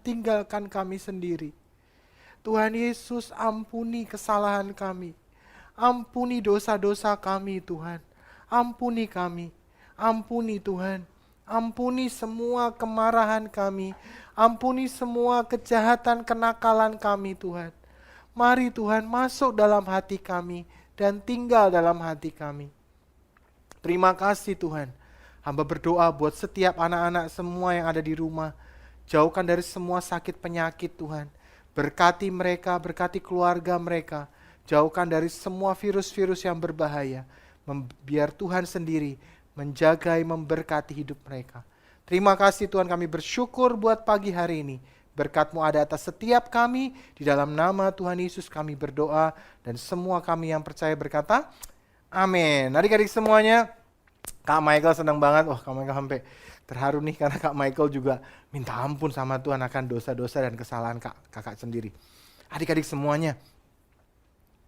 tinggalkan kami sendiri. Tuhan Yesus, ampuni kesalahan kami, ampuni dosa-dosa kami Tuhan. Ampuni kami, ampuni Tuhan, ampuni semua kemarahan kami, ampuni semua kejahatan kenakalan kami Tuhan. Mari Tuhan masuk dalam hati kami dan tinggal dalam hati kami. Terima kasih Tuhan, Hamba berdoa buat setiap anak-anak semua yang ada di rumah. Jauhkan dari semua sakit penyakit Tuhan. Berkati mereka, berkati keluarga mereka. Jauhkan dari semua virus-virus yang berbahaya. Biar Tuhan sendiri menjagai, memberkati hidup mereka. Terima kasih Tuhan, kami bersyukur buat pagi hari ini. Berkat-Mu ada atas setiap kami. Di dalam nama Tuhan Yesus kami berdoa. Dan semua kami yang percaya berkata, amin. Adik-adik semuanya, Kak Michael senang banget. Wah, Kak Michael sampai terharu nih karena Kak Michael juga minta ampun sama Tuhan akan dosa-dosa dan kesalahan kakak sendiri. Adik-adik semuanya,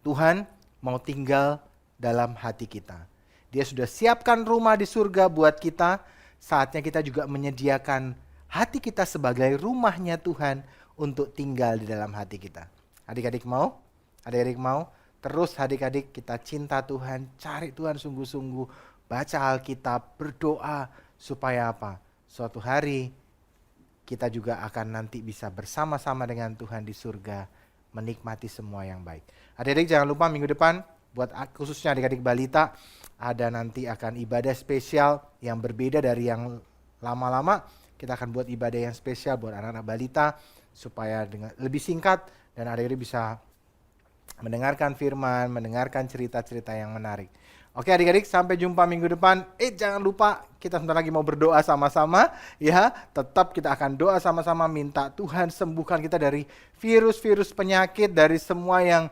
Tuhan mau tinggal dalam hati kita. Dia sudah siapkan rumah di surga buat kita. Saatnya kita juga menyediakan hati kita sebagai rumahnya Tuhan untuk tinggal di dalam hati kita. Adik-adik mau? Adik-adik mau? Terus adik-adik kita cinta Tuhan, cari Tuhan sungguh-sungguh, baca Alkitab, berdoa, supaya apa? Suatu hari kita juga akan nanti bisa bersama-sama dengan Tuhan di surga, menikmati semua yang baik. Adik-adik jangan lupa minggu depan, buat khususnya adik-adik balita, ada nanti akan ibadah spesial yang berbeda dari yang lama-lama. Kita akan buat ibadah yang spesial buat anak-anak balita, supaya dengan lebih singkat dan adik-adik bisa mendengarkan firman, mendengarkan cerita-cerita yang menarik. Oke adik-adik, sampai jumpa minggu depan. Jangan lupa kita sebentar lagi mau berdoa sama-sama ya. Tetap kita akan doa sama-sama minta Tuhan sembuhkan kita dari virus-virus penyakit, dari semua yang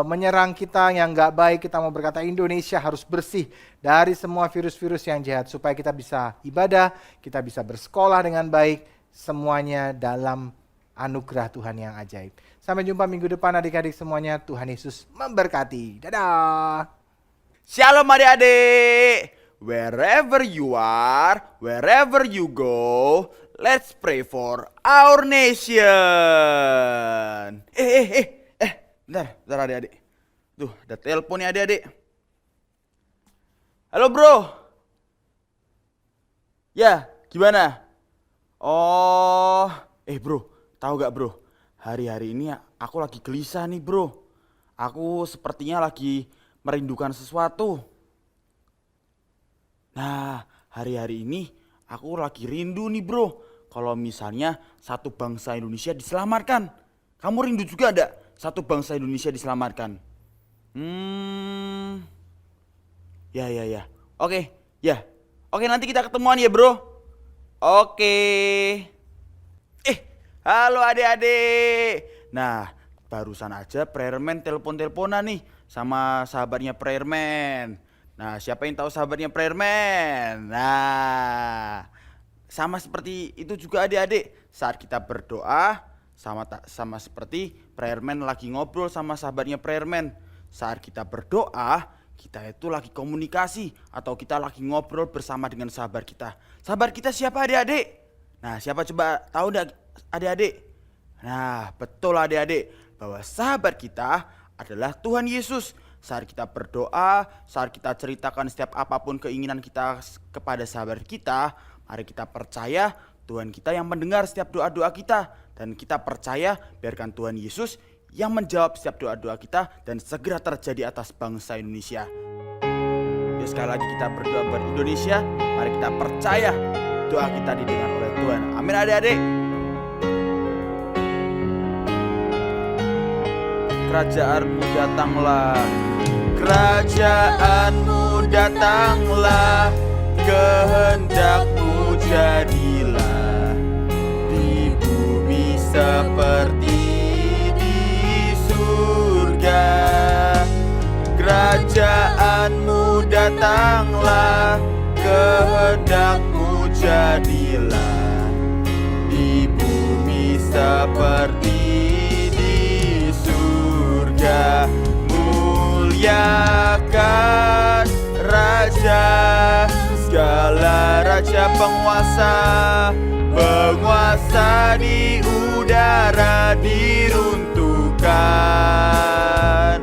menyerang kita yang gak baik. Kita mau berkata Indonesia harus bersih dari semua virus-virus yang jahat, supaya kita bisa ibadah, kita bisa bersekolah dengan baik, semuanya dalam anugerah Tuhan yang ajaib. Sampai jumpa minggu depan adik-adik semuanya. Tuhan Yesus memberkati. Dadah. Shalom adik-adik, wherever you are, wherever you go, let's pray for our nation. Bentar adik-adik. Tuh, ada telepon nih adik-adik. Halo bro. Ya, gimana? Oh, bro, tahu gak bro? Hari-hari ini aku lagi gelisah nih bro. Aku sepertinya lagi merindukan sesuatu. Nah, hari-hari ini aku lagi rindu nih bro. Kalau misalnya satu bangsa Indonesia diselamatkan. Kamu rindu juga ada satu bangsa Indonesia diselamatkan? Ya. Oke, ya. Oke, nanti kita ketemuan ya bro. Oke. Halo adik-adik. Nah, barusan aja Prayerman telepon-teleponan nih sama sahabatnya Prayerman. Nah, siapa yang tahu sahabatnya Prayerman? Nah, sama seperti itu juga adik-adik. Saat kita berdoa, sama seperti Prayerman lagi ngobrol sama sahabatnya Prayerman. Saat kita berdoa, kita itu lagi komunikasi atau kita lagi ngobrol bersama dengan sahabat kita. Sahabat kita siapa adik-adik? Nah, siapa coba tahu enggak adik-adik? Nah, betul adik-adik, bahwa sahabat kita adalah Tuhan Yesus. Saat kita berdoa, saat kita ceritakan setiap apapun keinginan kita kepada sahabat kita, mari kita percaya Tuhan kita yang mendengar setiap doa-doa kita. Dan kita percaya biarkan Tuhan Yesus yang menjawab setiap doa-doa kita dan segera terjadi atas bangsa Indonesia. Yuk sekali lagi kita berdoa buat Indonesia. Mari kita percaya doa kita didengar oleh Tuhan. Amin adik-adik. Kerajaanmu datanglah, kerajaanmu datanglah, kehendakmu jadilah di bumi seperti di surga. Kerajaanmu datanglah, kehendakmu jadilah di bumi seperti muliakan Raja, segala raja penguasa di udara diruntuhkan.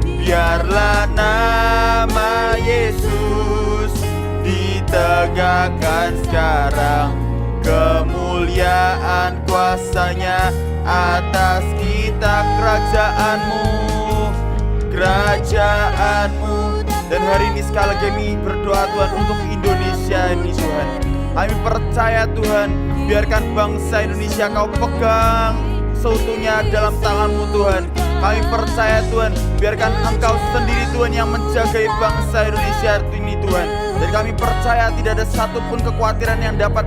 Biarlah nama Yesus ditegakkan sekarang, kemuliaan kuasanya atas kita. Kerajaanmu. Dan hari ini sekali lagi kami berdoa Tuhan untuk Indonesia. Indonesia ini Tuhan. Kami percaya Tuhan, biarkan bangsa Indonesia Kau pegang seutuhnya dalam tangan-Mu Tuhan. Kami percaya Tuhan, biarkan Engkau sendiri Tuhan yang menjagai bangsa Indonesia ini Tuhan. Dan kami percaya tidak ada satupun kekhawatiran yang dapat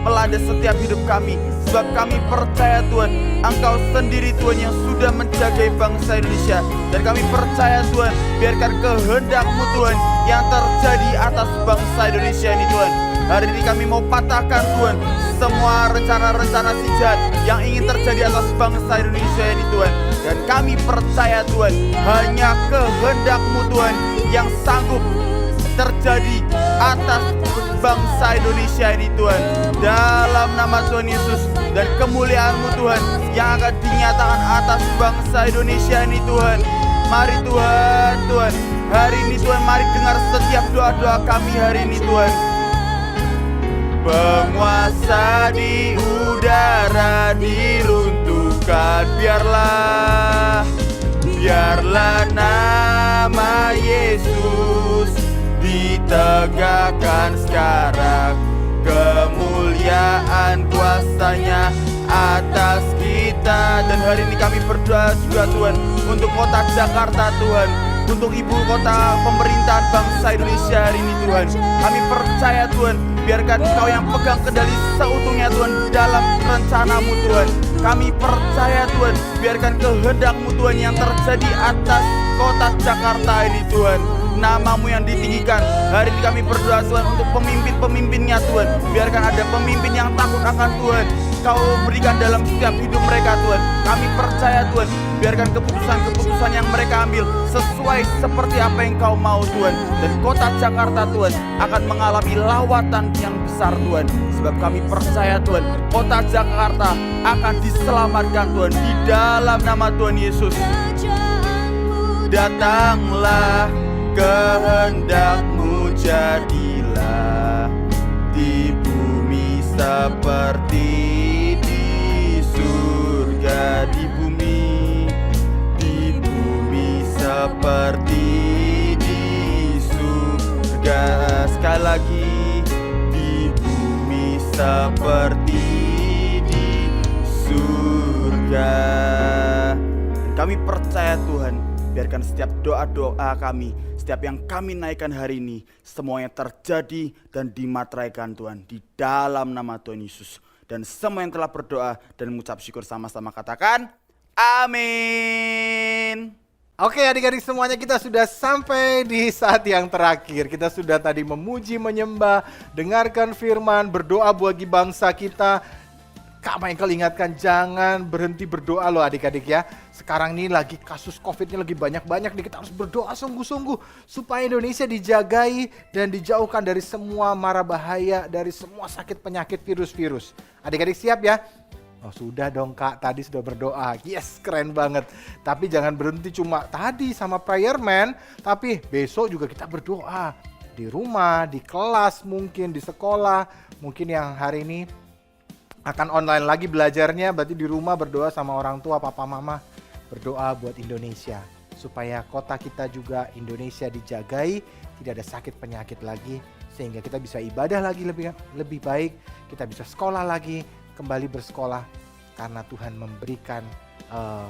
melanda setiap hidup kami. Sebab kami percaya Tuhan, Engkau sendiri Tuhan yang sudah menjagai bangsa Indonesia. Dan kami percaya Tuhan, biarkan kehendak-Mu Tuhan yang terjadi atas bangsa Indonesia ini Tuhan. Hari ini kami mau patahkan Tuhan semua rencana-rencana si jahat yang ingin terjadi atas bangsa Indonesia ini Tuhan. Dan kami percaya Tuhan, hanya kehendak-Mu Tuhan yang sanggup terjadi atas bangsa Indonesia ini Tuhan. Dalam nama Tuhan Yesus dan kemuliaan-Mu Tuhan yang akan dinyatakan atas bangsa Indonesia ini Tuhan. Mari Tuhan, Tuhan, hari ini Tuhan, mari dengar setiap doa-doa kami hari ini Tuhan. Penguasa di udara diruntuhkan, biarlah nama Yesus ditegakkan sekarang. Kemuliaan kuasa-Nya atas kita. Dan hari ini kami berdoa juga Tuhan untuk kota Jakarta Tuhan, untuk ibu kota pemerintahan bangsa Indonesia hari ini Tuhan. Kami percaya Tuhan, biarkan Engkau yang pegang kendali seutuhnya Tuhan dalam rencana-Mu Tuhan. Kami percaya Tuhan, biarkan kehendak-Mu Tuhan yang terjadi atas kota Jakarta ini Tuhan. Nama-Mu yang ditinggikan. Hari ini kami berdoa Tuhan untuk pemimpin-pemimpinnya Tuhan. Biarkan ada pemimpin yang takut akan Tuhan Kau berikan dalam setiap hidup mereka Tuhan. Kami percaya Tuhan, biarkan keputusan-keputusan yang mereka ambil sesuai seperti apa yang Kau mau Tuhan. Dan kota Jakarta Tuhan akan mengalami lawatan yang besar Tuhan. Sebab kami percaya Tuhan, kota Jakarta akan diselamatkan Tuhan di dalam nama Tuhan Yesus. Datanglah, kehendak-Mu jadilah di bumi seperti di surga. Di bumi seperti di surga. Sekali lagi, di bumi seperti di surga. Kami percaya Tuhan, biarkan setiap doa-doa kami, setiap yang kami naikkan hari ini, semuanya terjadi dan dimateraikan Tuhan di dalam nama Tuhan Yesus. Dan semua yang telah berdoa dan mengucap syukur sama-sama katakan, amin. Oke adik-adik semuanya, kita sudah sampai di saat yang terakhir. Kita sudah tadi memuji, menyembah, dengarkan firman, berdoa bagi bangsa kita. Kak Michael ingatkan, jangan berhenti berdoa loh adik-adik ya. Sekarang ini lagi kasus COVID-nya lagi banyak-banyak nih. Kita harus berdoa sungguh-sungguh supaya Indonesia dijagai dan dijauhkan dari semua mara bahaya, dari semua sakit penyakit virus-virus. Adik-adik siap ya? Oh sudah dong Kak, tadi sudah berdoa. Yes, keren banget. Tapi jangan berhenti cuma tadi sama prayer man, tapi besok juga kita berdoa. Di rumah, di kelas mungkin, di sekolah. Mungkin yang hari ini akan online lagi belajarnya, berarti di rumah berdoa sama orang tua, papa mama, berdoa buat Indonesia supaya kota kita juga Indonesia dijagai, tidak ada sakit penyakit lagi, sehingga kita bisa ibadah lagi lebih baik, kita bisa sekolah lagi, kembali bersekolah karena Tuhan memberikan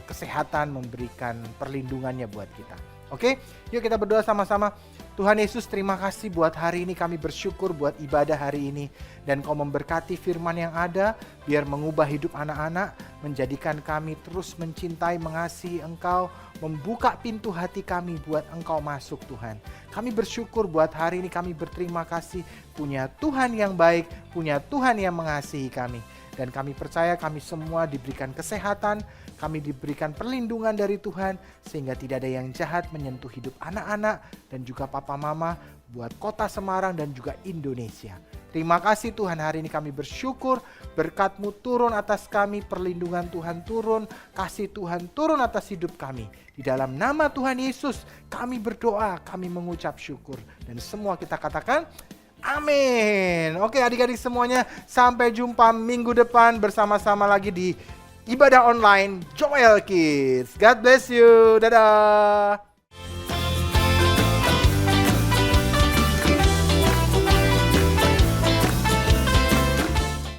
kesehatan, memberikan perlindungannya buat kita. Oke, yuk kita berdoa sama-sama. Tuhan Yesus, terima kasih buat hari ini, kami bersyukur buat ibadah hari ini. Dan Kau memberkati firman yang ada, biar mengubah hidup anak-anak, menjadikan kami terus mencintai, mengasihi Engkau, membuka pintu hati kami buat Engkau masuk Tuhan. Kami bersyukur buat hari ini, kami berterima kasih punya Tuhan yang baik, punya Tuhan yang mengasihi kami. Dan kami percaya kami semua diberikan kesehatan, kami diberikan perlindungan dari Tuhan, sehingga tidak ada yang jahat menyentuh hidup anak-anak dan juga papa mama buat kota Semarang dan juga Indonesia. Terima kasih Tuhan, hari ini kami bersyukur, berkat-Mu turun atas kami, perlindungan Tuhan turun, kasih Tuhan turun atas hidup kami. Di dalam nama Tuhan Yesus kami berdoa, kami mengucap syukur. Dan semua kita katakan, amin. Oke adik-adik semuanya, sampai jumpa minggu depan bersama-sama lagi di Ibadah Online Joel Kids. God bless you. Dadah.